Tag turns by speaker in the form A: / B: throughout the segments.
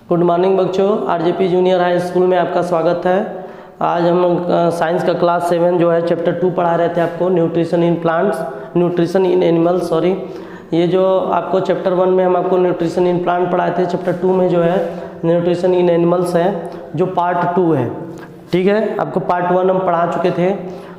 A: Good morning बच्चों, RJP junior high school में आपका स्वागत है। आज हम साइंस का क्लास 7 जो है चैप्टर 2 पढ़ा रहे थे आपको, nutrition in plants, nutrition in animals sorry. ये जो आपको चैप्टर 1 में हम आपको न्यूट्रिशन इन प्लांट पढ़ाए थे, चैप्टर 2 में जो है न्यूट्रिशन इन एनिमल्स है जो पार्ट 2 है। ठीक है, आपको पार्ट 1 हम पढ़ा चुके थे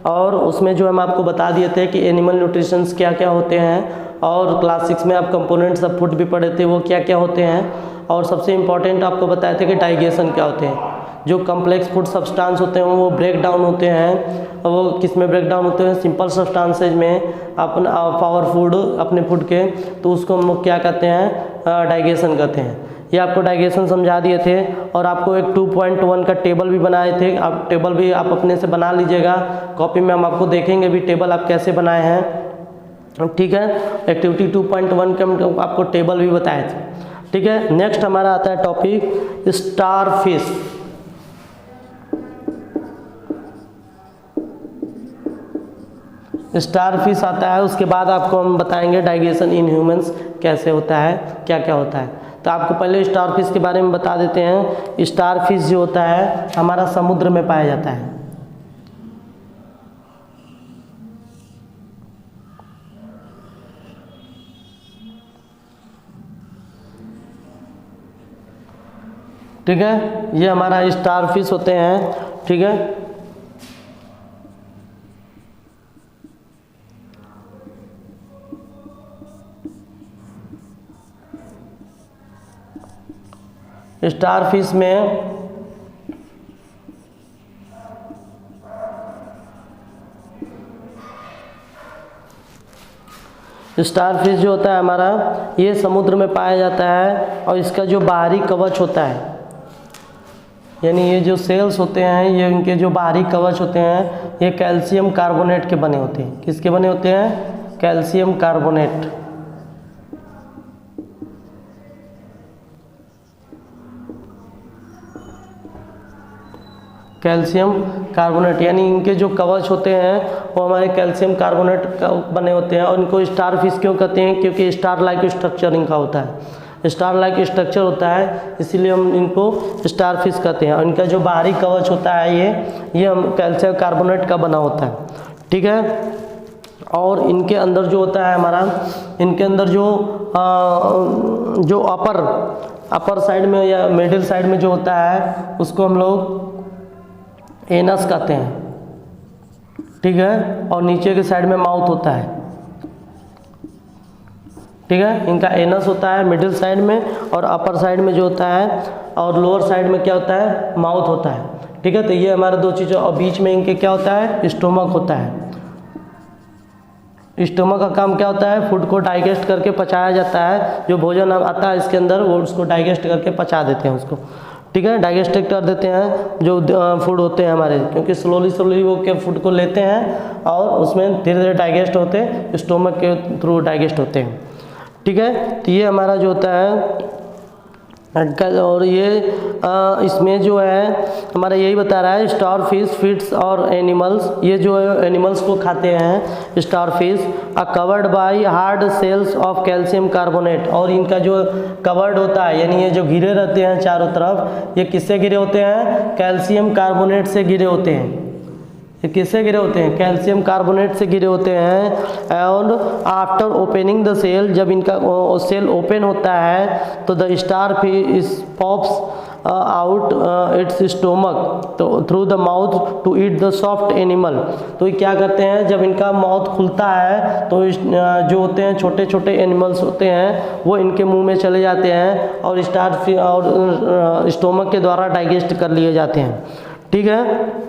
A: और उसमें जो हम आपको बता दिए थे कि एनिमल न्यूट्रिशंस क्या क्या होते हैं, और क्लास 6 में आप कंपोनेंट्स ऑफ फूड भी पढ़े थे, वो क्या क्या होते हैं। और सबसे इम्पॉर्टेंट आपको बताए थे कि डाइजेशन क्या होते हैं। जो कम्प्लेक्स फूड सब्सटेंस होते हैं वो ब्रेक डाउन होते हैं। वो किस में ब्रेक डाउन होते हैं? सिंपल सब्सटेंसेज में, अपना पावर फूड अपने फूड के, तो उसको हम लोग क्या कहते हैं? डाइजेशन कहते हैं। ये आपको डाइजेशन समझा दिए थे और आपको एक 2.1 का टेबल भी बनाए थे। आप टेबल भी आप अपने से बना लीजिएगा, कॉपी में हम आपको देखेंगे भी टेबल आप कैसे बनाए हैं। ठीक है, एक्टिविटी 2.1 के हम आपको टेबल भी बताए थे। ठीक है, नेक्स्ट हमारा आता है टॉपिक स्टारफिश। स्टारफिश आता है, उसके बाद आपको हम बताएंगे डाइजेशन इन ह्यूमंस कैसे होता है, क्या क्या होता है। तो आपको पहले स्टारफिश के बारे में बता देते हैं। स्टारफिश जो होता है हमारा समुद्र में पाया जाता है। ठीक है, ये हमारा स्टारफिश होते हैं। ठीक है, स्टारफिश में स्टारफिश जो होता है हमारा, ये समुद्र में पाया जाता है और इसका जो बाहरी कवच होता है, यानी ये जो सेल्स होते हैं, ये इनके जो बाहरी कवच होते हैं, ये कैल्शियम कार्बोनेट के बने होते हैं। किसके बने होते हैं? Calcium carbonate. कैल्शियम कार्बोनेट यानी इनके जो कवच होते हैं वो हमारे कैल्शियम कार्बोनेट का बने होते हैं। और इनको स्टारफिश क्यों कहते हैं? क्योंकि स्टार लाइक स्ट्रक्चर इनका होता है, स्टार लाइक स्ट्रक्चर होता है, इसीलिए हम इनको स्टारफिश कहते हैं। और इनका जो बाहरी कवच होता है ये हम कैल्शियम कार्बोनेट का बना होता है। ठीक है, और इनके अंदर जो होता है हमारा, इनके अंदर जो अपर साइड में या मिडिल साइड में जो होता है उसको हम लोग एनस कहते हैं। ठीक है, और नीचे के साइड में माउथ होता है। ठीक है, इनका एनस होता है मिडिल साइड में, और अपर साइड में जो होता है, और लोअर साइड में क्या होता है? माउथ होता है। ठीक है, तो ये हमारे दो चीज़ें, और बीच में इनके क्या होता है? स्टोमक होता है। स्टोमक का काम क्या होता है? फूड को डाइजेस्ट करके पचाया जाता है। जो भोजन आता है इसके अंदर वो उसको डाइजेस्ट करके पचा देते हैं उसको। ठीक है, डाइजेस्ट कर देते हैं जो फूड होते हैं हमारे, क्योंकि स्लोली वो क्या फूड को लेते हैं और उसमें धीरे धीरे डाइजेस्ट होते हैं, स्टोमक के थ्रू डाइजेस्ट होते हैं। ठीक है, तो ये हमारा जो होता है, और ये इसमें जो है हमारा यही बता रहा है स्टारफिश फीड्स और एनिमल्स, ये जो है एनिमल्स को खाते हैं starfish, covered by hard shells of calcium carbonate. और इनका जो कवर्ड होता है, यानी ये जो घिरे रहते हैं चारों तरफ, ये किससे घिरे होते हैं? कैल्शियम कार्बोनेट से घिरे होते हैं। ये किससे घिरे होते हैं? कैल्शियम कार्बोनेट से घिरे होते हैं। और आफ्टर ओपनिंग द सेल, जब इनका सेल ओपन होता है तो the starfish pops out its stomach तो through the mouth to eat the soft animal. तो ये क्या करते हैं? जब इनका माउथ खुलता है तो जो होते हैं छोटे छोटे एनिमल्स होते हैं वो इनके मुंह में चले जाते हैं और स्टारफिश और स्टोमक के द्वारा डाइजेस्ट कर लिए जाते हैं। ठीक है,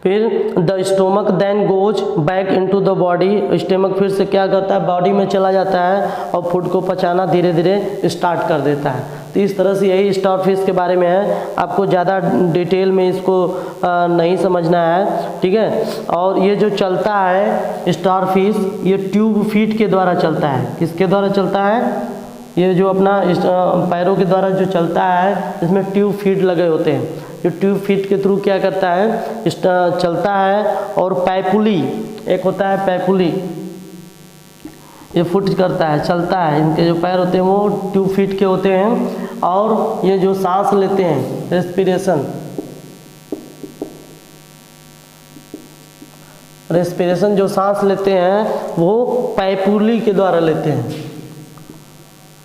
A: फिर the stomach then goes back into the body. Stomach फिर से क्या करता है? बॉडी में चला जाता है और फूड को पचाना धीरे धीरे स्टार्ट कर देता है। तो इस तरह से यही स्टारफिश के बारे में है। आपको ज़्यादा डिटेल में इसको नहीं समझना है। ठीक है, और ये जो चलता है स्टारफिश, ये ट्यूब फीट के द्वारा चलता है। किसके द्वारा चलता है? ये जो अपना पैरों के द्वारा जो चलता है, इसमें ट्यूब फीट लगे होते हैं। ये ट्यूब फीट के थ्रू क्या करता है? चलता है। और पैपुली एक होता है, पैपुली ये फुट करता है, चलता है। इनके जो पैर होते हैं वो 2 फीट के होते हैं और ये जो सांस लेते हैं रेस्पिरेशन जो सांस लेते हैं वो पैपुली के द्वारा लेते हैं,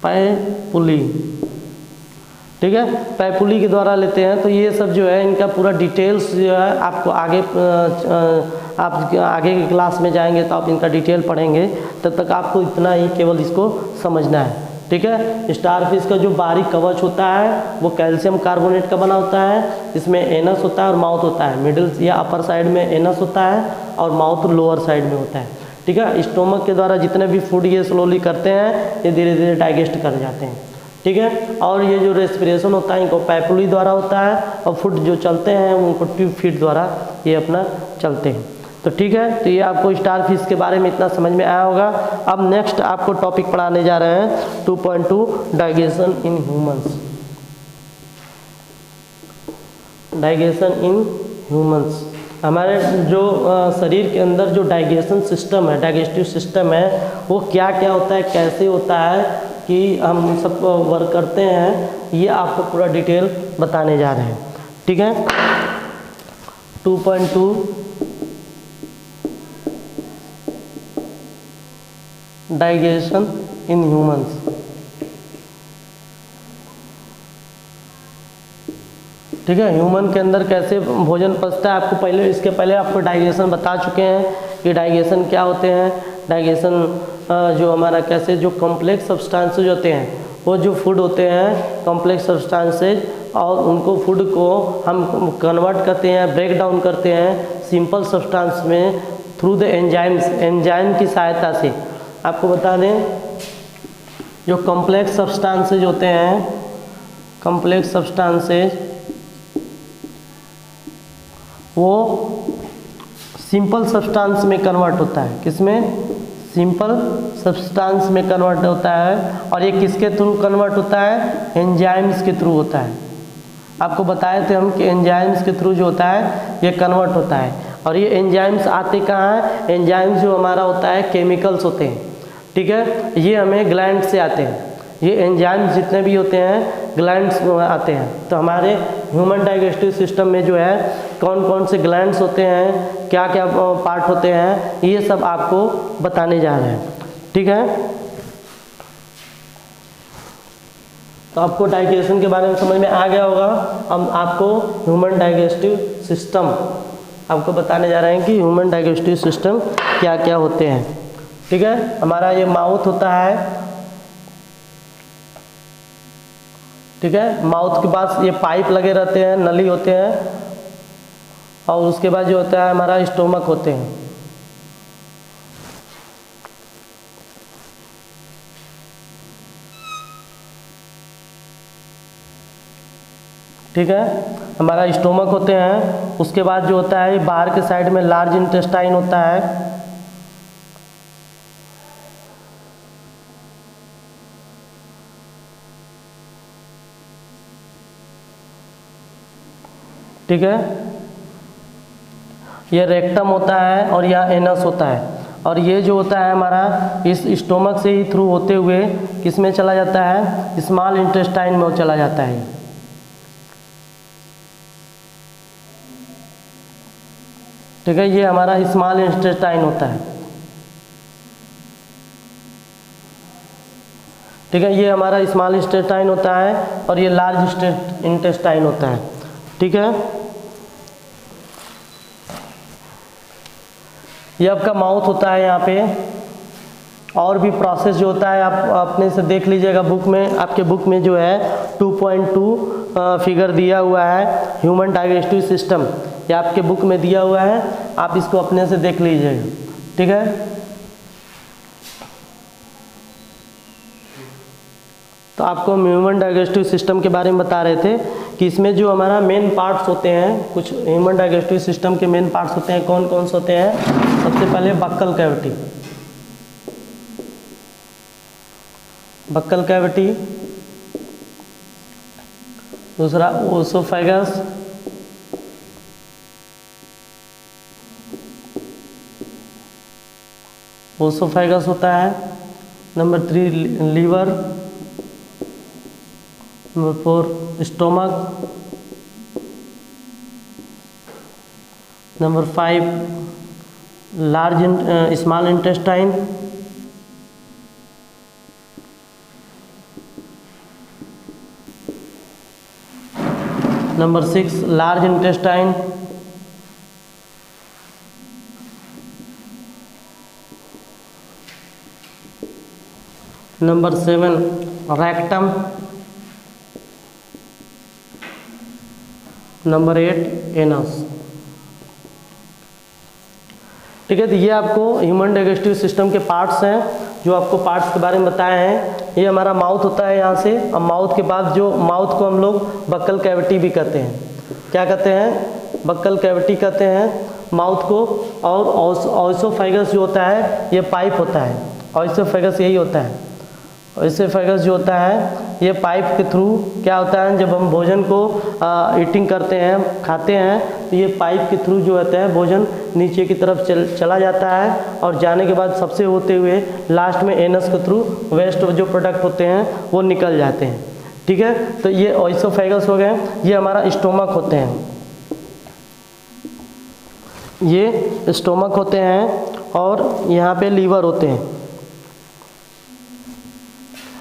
A: पैपुली, ठीक है, पैपुली के द्वारा लेते हैं। तो ये सब जो है इनका पूरा डिटेल्स जो है आपको आगे आप आगे की क्लास में जाएंगे तो आप इनका डिटेल पढ़ेंगे, तब तक आपको इतना ही केवल इसको समझना है, ठीक है। स्टारफिश का जो बाहरी कवच होता है वो कैल्शियम कार्बोनेट का बना होता है, इसमें एनस होता है और माउथ होता है, मिडिल या अपर साइड में एनस होता है और माउथ लोअर साइड में होता है, ठीक है। स्टोमक के द्वारा जितने भी फूड ये स्लोली करते हैं ये धीरे धीरे डाइजेस्ट कर जाते हैं, ठीक है। और ये जो रेस्पिरेशन होता है इनको पैपुली द्वारा होता है और फूड जो चलते हैं उनको ट्यूब फीट द्वारा ये अपना चलते हैं। तो ठीक है, तो ये आपको स्टारफिश के बारे में इतना समझ में आया होगा। अब नेक्स्ट आपको टॉपिक पढ़ाने जा रहे हैं 2.2 digestion in humans. Digestion in humans, हमारे जो शरीर के अंदर जो डाइजेशन सिस्टम है, डाइजेस्टिव सिस्टम है, वो क्या क्या होता है, कैसे होता है कि हम सब वर्क करते हैं, ये आपको पूरा डिटेल बताने जा रहे हैं, ठीक है। 2.2 डाइजेशन इन ह्यूमंस। ठीक है, ह्यूमन के अंदर कैसे भोजन पचता है, आपको पहले इसके पहले आपको डाइजेशन बता चुके हैं कि डाइजेशन क्या होते हैं। डाइजेशन जो हमारा कैसे जो कॉम्प्लेक्स सब्सटेंसेज होते हैं, वो जो फूड होते हैं कॉम्प्लेक्स सब्सटेंसेज, और उनको फूड को हम कन्वर्ट करते हैं, ब्रेक डाउन करते हैं सिंपल सब्सटेंस में थ्रू द एंजाइम्स, एंजाइम की सहायता से। आपको बता दें जो कॉम्प्लेक्स सब्सटेंसेज होते हैं, कॉम्प्लेक्स सब्सटेंसेज वो सिंपल सब्सटेंस में कन्वर्ट होता है, किसमें, सिंपल सब्सटेंस में कन्वर्ट होता है। और ये किसके थ्रू कन्वर्ट होता है, एंजाइम्स के थ्रू होता है। आपको बताए थे हम कि एंजाइम्स के थ्रू जो होता है ये कन्वर्ट होता है। और ये एंजाइम्स आते कहाँ हैं, एंजाइम्स जो हमारा होता है केमिकल्स होते हैं, ठीक है, ये हमें ग्लैंड से आते हैं। ये एंजाइम्स जितने भी होते हैं ग्लैंड्स में आते हैं। तो हमारे ह्यूमन डाइजेस्टिव सिस्टम में जो है कौन कौन से ग्लैंड्स होते हैं, क्या क्या पार्ट होते हैं, ये सब आपको बताने जा रहे हैं, ठीक है। तो आपको डाइजेशन के बारे में समझ में आ गया होगा। अब आपको ह्यूमन डाइजेस्टिव सिस्टम आपको बताने जा रहे हैं कि ह्यूमन डाइजेस्टिव सिस्टम क्या क्या होते हैं, ठीक है। हमारा ये माउथ होता है, ठीक है, माउथ के पास ये पाइप लगे रहते हैं, नली होते हैं, और उसके बाद जो होता है हमारा स्टोमक होते हैं, ठीक है, हमारा स्टोमक होते हैं। उसके बाद जो होता है बाहर के साइड में लार्ज इंटेस्टाइन होता है, ठीक है, ये रेक्टम होता है और यह एनस होता है। और ये जो होता है हमारा इस स्टोमक से ही थ्रू होते हुए किस में चला जाता है, स्मॉल इंटेस्टाइन में चला जाता है, ठीक है, ये हमारा स्मॉल इंटेस्टाइन होता है, ठीक है, ये हमारा स्मॉल इंटेस्टाइन होता है और ये लार्ज इंटेस्टाइन होता है, ठीक है। ये आपका माउथ होता है यहाँ पे। और भी प्रोसेस जो होता है आप अपने से देख लीजिएगा बुक में, आपके बुक में जो है 2.2 फिगर दिया हुआ है ह्यूमन डाइजेस्टिव सिस्टम, ये आपके बुक में दिया हुआ है, आप इसको अपने से देख लीजिएगा, ठीक है। तो आपको ह्यूमन डाइजेस्टिव सिस्टम के बारे में बता रहे थे कि इसमें जो हमारा मेन पार्ट्स होते हैं, कुछ ह्यूमन डाइजेस्टिव सिस्टम के मेन पार्ट्स होते हैं, कौन कौन से होते हैं। सबसे पहले बक्कल कैविटी, बक्कल कैविटी, दूसरा ओसोफेगस, ओसोफेगस होता है। Number 3 liver, number 4 stomach, number 5 small intestine, number 6 large intestine, number 7 rectum, number 8 anus. ठीक है, तो ये आपको ह्यूमन डाइजेस्टिव सिस्टम के पार्ट्स हैं, जो आपको पार्ट्स के बारे में बताए हैं। ये हमारा माउथ होता है यहाँ से, अब माउथ के बाद जो माउथ को हम लोग बक्कल कैविटी भी कहते हैं। क्या कहते हैं? बक्कल कैविटी कहते हैं माउथ को। और ऑइसोफेगस जो होता है ये पाइप होता है। ऑइसोफेगस यही होता है। ऑइसोफेगस जो होता है ये पाइप के थ्रू क्या होता है, जब हम भोजन को ईटिंग करते हैं, खाते हैं, तो ये पाइप के थ्रू जो होता है भोजन नीचे की तरफ चला जाता है, और जाने के बाद सबसे होते हुए लास्ट में एनस के थ्रू वेस्ट जो प्रोडक्ट होते हैं वो निकल जाते हैं। ठीक है, तो ये ऑइसोफेगस हो गए। ये हमारा स्टोमक होते हैं, ये स्टोमक होते हैं, और यहाँ पे लीवर होते हैं,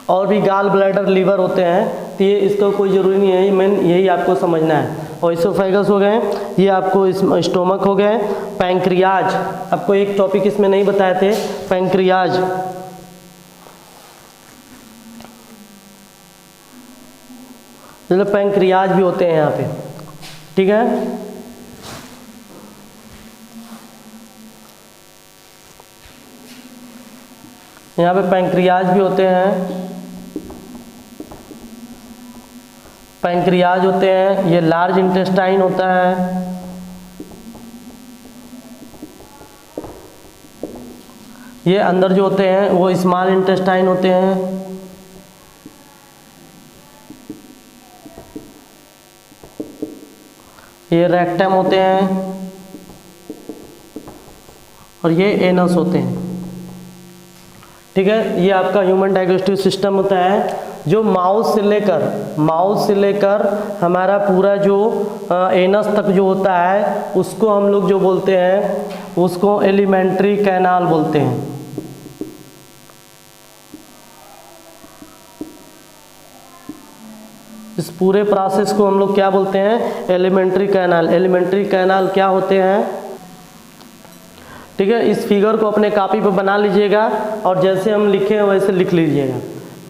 A: और भी गाल ब्लैडर लीवर होते हैं। तो ये इसका कोई ज़रूरी नहीं है, मेन यही आपको समझना है। ऑइसोफेगस हो गए, ये आपको स्टोमक हो गए। पैंक्रियाज, आपको एक टॉपिक इसमें नहीं बताए थे, पैंक्रियाज। मतलब पैंक्रियाज भी होते हैं यहाँ पे। ठीक है, यहाँ पे पैंक्रियाज भी होते हैं। पैंक्रियाज होते हैं, ये लार्ज इंटेस्टाइन होता है। ये अंदर जो होते हैं वो स्मॉल इंटेस्टाइन होते हैं। ये रेक्टम होते हैं, और ये एनस होते हैं। ठीक है, ये आपका ह्यूमन डाइजेस्टिव सिस्टम होता है, जो माउथ से लेकर हमारा पूरा जो एनस तक जो होता है उसको हम लोग जो बोलते हैं उसको एलिमेंट्री कैनाल बोलते हैं। इस पूरे प्रोसेस को हम लोग क्या बोलते हैं? Alimentary canal. एलिमेंट्री कैनाल क्या होते हैं? ठीक है, इस फिगर को अपने कॉपी पे बना लीजिएगा, और जैसे हम लिखे हैं वैसे लिख लीजिएगा।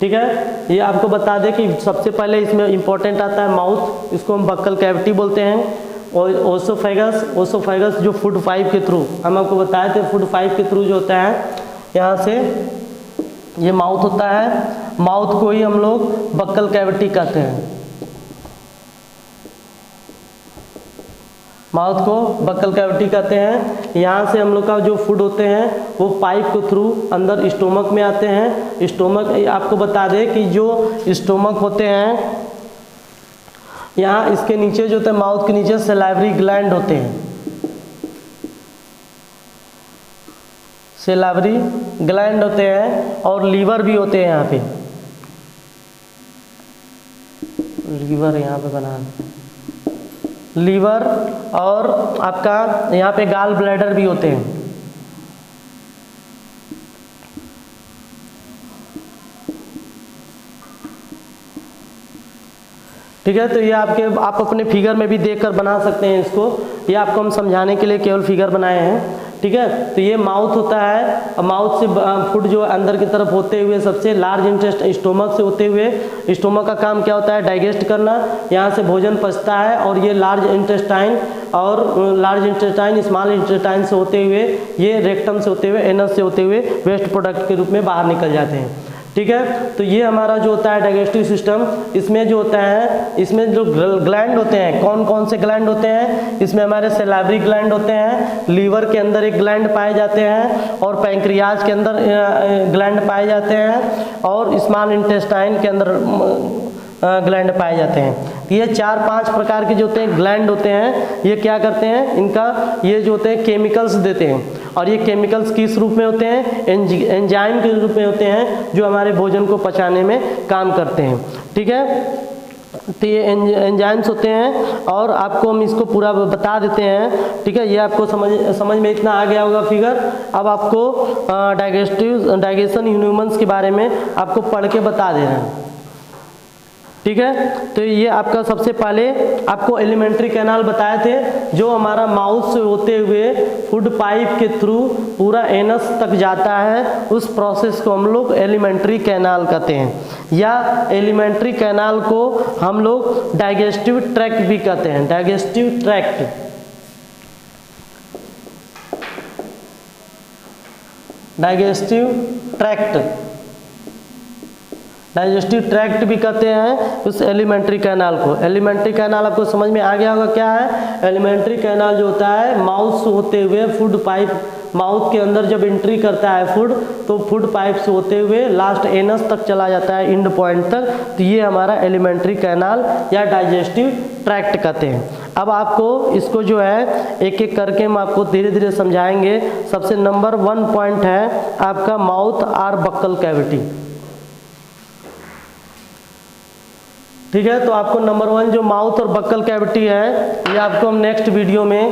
A: ठीक है, ये आपको बता दें कि सबसे पहले इसमें इंपॉर्टेंट आता है माउथ, इसको हम बक्कल कैविटी बोलते हैं। और ओसोफेगस जो फूड पाइप के थ्रू, हम आपको बताए थे फूड पाइप के थ्रू जो होता है, यहाँ से ये माउथ होता है। माउथ को ही हम लोग बक्कल कैविटी कहते हैं। माउथ को बक्कल कैविटी कहते हैं। यहाँ से हम लोग का जो फूड होते हैं वो पाइप के थ्रू अंदर स्टोमक में आते हैं। स्टोमक, आपको बता दें कि जो स्टोमक होते हैं, यहाँ इसके नीचे जो होते हैं, माउथ के नीचे सलाइवरी ग्लैंड होते हैं। सलाइवरी ग्लैंड होते हैं, और लीवर भी होते हैं यहाँ पे। लीवर यहाँ पे बना, लीवर, और आपका यहाँ पे गाल ब्लैडर भी होते हैं। ठीक है, तो ये आप अपने फिगर में भी देखकर बना सकते हैं इसको। ये आपको हम समझाने के लिए केवल फिगर बनाए हैं। ठीक है, तो ये माउथ होता है, और माउथ से फूड जो अंदर की तरफ होते हुए सबसे लार्ज इंटेस्ट स्टोमक से होते हुए, स्टोमक का काम क्या होता है? डाइजेस्ट करना। यहाँ से भोजन पचता है, और ये लार्ज इंटेस्टाइन स्मॉल इंटेस्टाइन से होते हुए, ये रेक्टम से होते हुए, एनस से होते हुए वेस्ट प्रोडक्ट के रूप में बाहर निकल जाते हैं। ठीक है, तो ये हमारा जो होता है डाइजेस्टिव सिस्टम, इसमें जो होता है, इसमें जो ग्लैंड होते हैं, कौन कौन से ग्लैंड होते हैं? इसमें हमारे सलाइवरी ग्लैंड होते हैं, लीवर के अंदर एक ग्लैंड पाए जाते हैं, और पैंक्रियाज के अंदर ग्लैंड पाए जाते हैं, और स्मॉल इंटेस्टाइन के अंदर ग्लैंड पाए जाते हैं। ये 4-5 प्रकार के जो होते हैं ग्लैंड होते हैं, ये क्या करते हैं? इनका ये जो होते हैं केमिकल्स देते हैं, और ये केमिकल्स किस रूप में होते हैं? एंजाइम के रूप में होते हैं, जो हमारे भोजन को पचाने में काम करते हैं। ठीक है, तो ये एंजाइम्स होते हैं और आपको हम इसको पूरा बता देते हैं। ठीक है, ये आपको समझ में इतना आ गया होगा फिगर। अब आपको डाइजेशन ह्यूमन्स के बारे में आपको पढ़ के बता दे रहे हैं। ठीक है, तो ये आपका सबसे पहले आपको एलिमेंट्री कैनाल बताए थे, जो हमारा माउथ से होते हुए फूड पाइप के थ्रू पूरा एनस तक जाता है। उस प्रोसेस को हम लोग एलिमेंट्री कैनाल कहते हैं, या एलिमेंट्री कैनाल को हम लोग डाइजेस्टिव ट्रैक्ट भी कहते हैं। Digestive tract, digestive tract, digestive tract भी कहते हैं उस एलिमेंट्री कैनाल को। एलिमेंट्री कैनाल आपको समझ में आ गया होगा क्या है। एलिमेंट्री कैनाल जो होता है माउथ से होते हुए फूड पाइप, माउथ के अंदर जब एंट्री करता है फूड, तो फूड पाइप से होते हुए लास्ट एनस तक चला जाता है, इंड पॉइंट तक। तो ये हमारा एलिमेंट्री कैनाल या डाइजेस्टिव ट्रैक्ट कहते हैं। अब आपको इसको जो है एक एक करके हम आपको धीरे धीरे समझाएंगे। सबसे नंबर 1 पॉइंट है आपका माउथ और बक्कल कैविटी। ठीक है, तो आपको नंबर 1 जो माउथ और बक्कल कैविटी है, ये आपको हम नेक्स्ट वीडियो में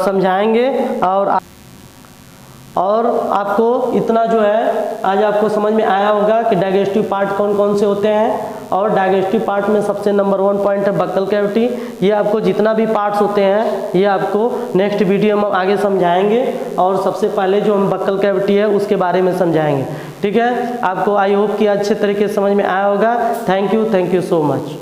A: समझाएंगे। और आपको इतना जो है आज आपको समझ में आया होगा कि डाइजेस्टिव पार्ट कौन कौन से होते हैं। और डाइजेस्टिव पार्ट में सबसे नंबर 1 पॉइंट है बक्कल कैविटी। ये आपको जितना भी पार्ट्स होते हैं ये आपको नेक्स्ट वीडियो में आगे समझाएंगे। और सबसे पहले जो हम बक्कल कैविटी है उसके बारे में समझाएंगे। ठीक है, आपको आई होप कि अच्छे तरीके से समझ में आया होगा। Thank you so much.